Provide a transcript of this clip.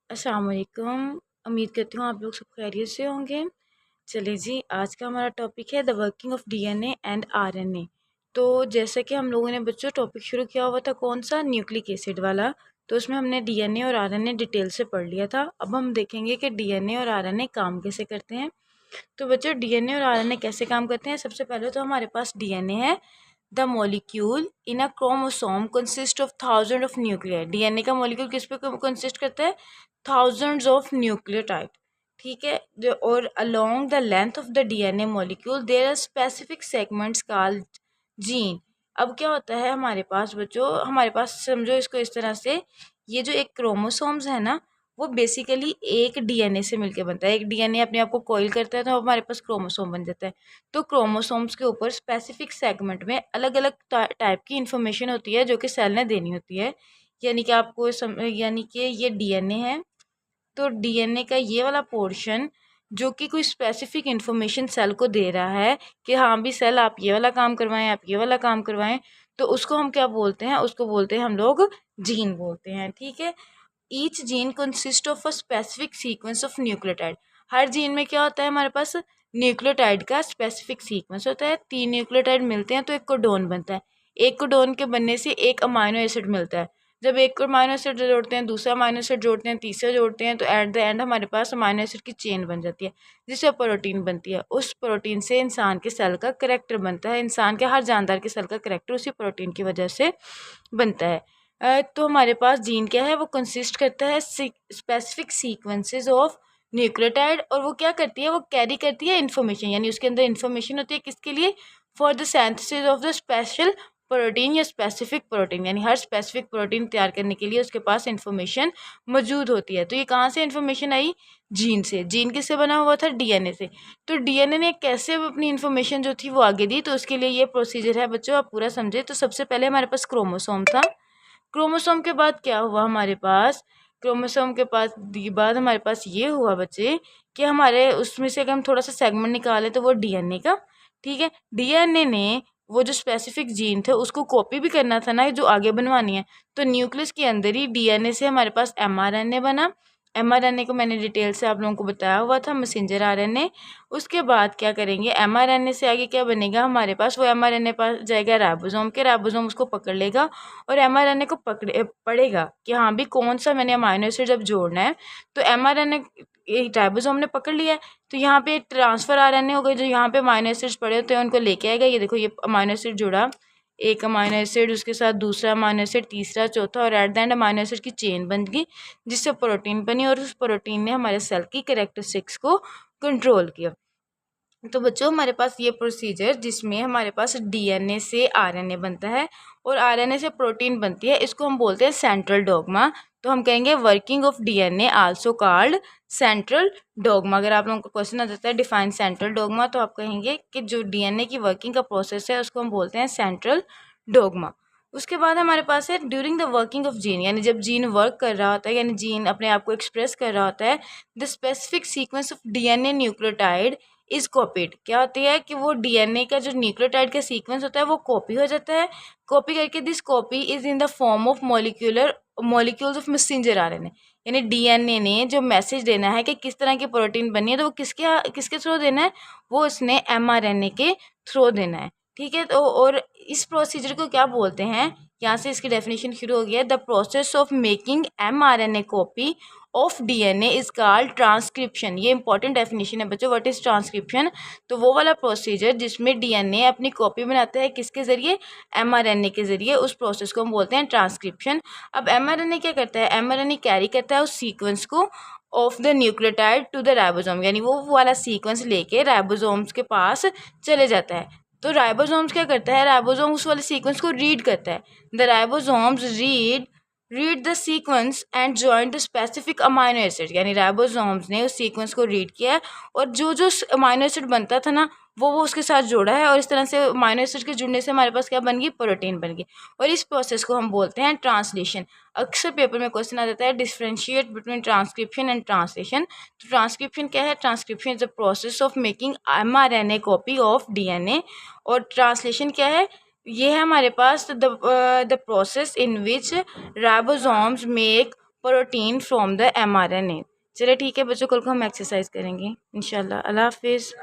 अस्सलाम वालेकुम। उम्मीद करती हूँ आप लोग सब खैरियत से होंगे। चलिए जी, आज का हमारा टॉपिक है the working of DNA and RNA. तो जैसे कि हम लोगों ने बच्चों टॉपिक शुरू किया हुआ था कौन सा, न्यूक्लिक एसिड वाला। तो उसमें हमने डीएनए और आरएनए डिटेल से पढ़ लिया था। अब हम देखेंगे कि डीएनए और आरएनए काम कैसे करते हैं। तो बच्चों डीएनए और आरएनए कैसे काम करते हैं, सबसे पहले तो हमारे पास डीएनए है। The molecule in a chromosome consist of thousand of nuclear. DNA का मॉलिक्यूल किस पे कंसिस्ट करता है, थाउजेंड्स ऑफ न्यूक्लियोटाइड। ठीक है, और along the length of the DNA molecule there are specific segments called gene. अब क्या होता है हमारे पास बच्चों, हमारे पास समझो इसको इस तरह से, ये जो एक क्रोमोसोम्स है ना, वो बेसिकली एक डीएनए से मिलकर बनता है। एक डीएनए अपने आप को कॉइल करता है तो हमारे पास क्रोमोसोम बन जाता है। तो क्रोमोसोम्स के ऊपर स्पेसिफिक सेगमेंट में अलग अलग टाइप की इंफॉर्मेशन होती है जो कि सेल ने देनी होती है। यानी कि आपको यानी कि ये डीएनए है, तो डीएनए का ये वाला पोर्शन जो कि कोई स्पेसिफिक इंफॉर्मेशन सेल को दे रहा है कि हाँ भी सेल आप ये वाला काम करवाएं, आप ये वाला काम करवाएं, तो उसको हम क्या बोलते हैं, उसको बोलते हैं हम लोग जीन बोलते हैं। ठीक है, each gene consist of a specific sequence of nucleotide. Her gene में क्या होता है हमारे पास, न्यूक्लियोटाइड का स्पेसिफिक सीक्वेंस होता है। 3 न्यूक्लियोटाइड मिलते हैं तो एक कोडोन बनता है। एक कोडोन के बनने से एक अमाइनो एसिड मिलता है। जब एक अमाइनो एसिड जोड़ते हैं, दूसरा अमाइनो एसिड जोड़ते हैं, तीसरा जोड़ते हैं, तो एट द एंड हमारे पास अमाइनो एसिड की चेन बन जाती है जिससे प्रोटीन बनती है। उस प्रोटीन से इंसान के सेल का करैक्टर बनता है। इंसान के हर जानदार के सेल का करैक्टर उसी प्रोटीन की वजह से बनता है। तो हमारे पास जीन क्या है, वो कंसिस्ट करता है स्पेसिफिक सीक्वेंसेस ऑफ न्यूक्लियोटाइड। और वो क्या करती है, वो कैरी करती है इन्फॉर्मेशन, यानी उसके अंदर इन्फॉर्मेशन होती है किसके लिए, for the synthesis of the special protein या स्पेसिफिक प्रोटीन। यानी हर स्पेसिफिक प्रोटीन तैयार करने के लिए उसके पास इन्फॉर्मेशन मौजूद होती है। तो ये कहाँ से इन्फॉर्मेशन आई, जीन से। जीन किससे बना हुआ था, डीएनए से। तो डीएनए ने कैसे अपनी इन्फॉर्मेशन जो थी वो आगे दी, तो उसके लिए ये प्रोसीजर है बच्चों, आप पूरा समझे। तो सबसे पहले हमारे पास क्रोमोसोम था। क्रोमोसोम के बाद क्या हुआ हमारे पास, क्रोमोसोम के पास बाद हमारे पास ये हुआ बच्चे कि हमारे उसमें से अगर हम थोड़ा सा सेगमेंट निकालें तो वो डीएनए का। ठीक है, डीएनए ने वो जो स्पेसिफिक जीन थे उसको कॉपी भी करना था ना, जो आगे बनवानी है। तो न्यूक्लियस के अंदर ही डीएनए से हमारे पास एमआरएनए बना। एमआरएनए को मैंने डिटेल से आप लोगों को बताया हुआ था, मैसेंजर आरएनए। उसके बाद क्या करेंगे, एमआरएनए से आगे क्या बनेगा हमारे पास, वो एमआरएनए पास जाएगा राइबोसोम के, राइबोसोम उसको पकड़ लेगा और एमआरएनए को पढ़ेगा कि हाँ भी कौन सा मैंने अमाइनो एसिड जब जोड़ना है। तो एमआरएनए राइबोसोम ने पकड़ लिया है, तो यहाँ पे ट्रांसफर आरएनए हो गए, जो यहाँ पे अमाइनो एसिड्स पड़े होते हैं उनको लेके आएगा। ये देखो, ये अमाइनो एसिड जुड़ा, एक अमाइनो एसिड, उसके साथ दूसरा अमाइनो एसिड, तीसरा, चौथा, और at the end amino acid की चेन बन गई जिससे प्रोटीन बनी, और उस प्रोटीन ने हमारे सेल की कैरेक्टरिस्टिक्स को कंट्रोल किया। तो बच्चों हमारे पास ये प्रोसीजर जिसमें हमारे पास डीएनए से आरएनए बनता है और आरएनए से प्रोटीन बनती है, इसको हम बोलते हैं सेंट्रल डोग्मा। तो हम कहेंगे working of DNA also called central dogma. अगर आप लोगों को क्वेश्चन आ जाता है डिफाइन सेंट्रल डोग्मा, तो आप कहेंगे कि जो डीएनए की वर्किंग का प्रोसेस है उसको हम बोलते हैं सेंट्रल डोग्मा। उसके बाद हमारे पास है during the working of gene, यानी जब जीन वर्क कर रहा होता है, यानी जीन अपने आप को एक्सप्रेस कर रहा होता है, the specific sequence of DNA nucleotide is copied. क्या होती है कि वो डीएनए का जो न्यूक्लियोटाइड का सीक्वेंस होता है वो कॉपी हो जाता है। कॉपी करके this copy is in the form of molecules of messenger RNA. यानी डीएनए ने जो मैसेज देना है कि किस तरह की प्रोटीन बनी है, तो वो किसके किसके थ्रू देना है, वो उसने एमआरएनए के थ्रू देना है। ठीक है, तो और इस प्रोसीजर को क्या बोलते हैं, यहाँ से इसकी डेफिनेशन शुरू हो गया है, the process of making mRNA copy of DNA is called transcription. ये इंपॉर्टेंट डेफिनेशन है बच्चों, व्हाट इज ट्रांसक्रिप्शन। तो वो वाला प्रोसीजर जिसमें डीएनए अपनी कॉपी बनाता है किसके जरिए, एमआरएनए के जरिए, उस प्रोसेस को हम बोलते हैं ट्रांसक्रिप्शन। अब एमआरएनए क्या करता है, एमआरएनए कैरी करता है उस सीक्वेंस को of the nucleotide to the ribosome, यानी वो वाला सीक्वेंस लेके राइबोसोम्स के पास चले जाता है। तो राइबोसोम्स क्या करता है, राइबोसोम उस वाले सीक्वेंस को रीड करता है। The ribosomes read the sequence and join the specific amino acid, यानी राइबोसोम्स ने उस सीक्वेंस को रीड किया है और जो जो अमाइनो एसिड बनता था ना वो उसके साथ जोड़ा है, और इस तरह से अमाइनो एसिड के जुड़ने से हमारे पास क्या बन गई, प्रोटीन बन गई। और इस प्रोसेस को हम बोलते हैं ट्रांसलेशन। अक्सर पेपर में क्वेश्चन आ जाता है differentiate between transcription and translation. तो ट्रांसक्रिप्शन क्या है, transcription is the process of making mRNA copy of DNA. और ट्रांसलेशन क्या है, ये है हमारे पास the process in which ribosomes make protein from the mRNA। चलिए ठीक है बच्चों, कल को हम एक्सरसाइज करेंगे इंशाल्लाह। अल्लाह हाफिज़।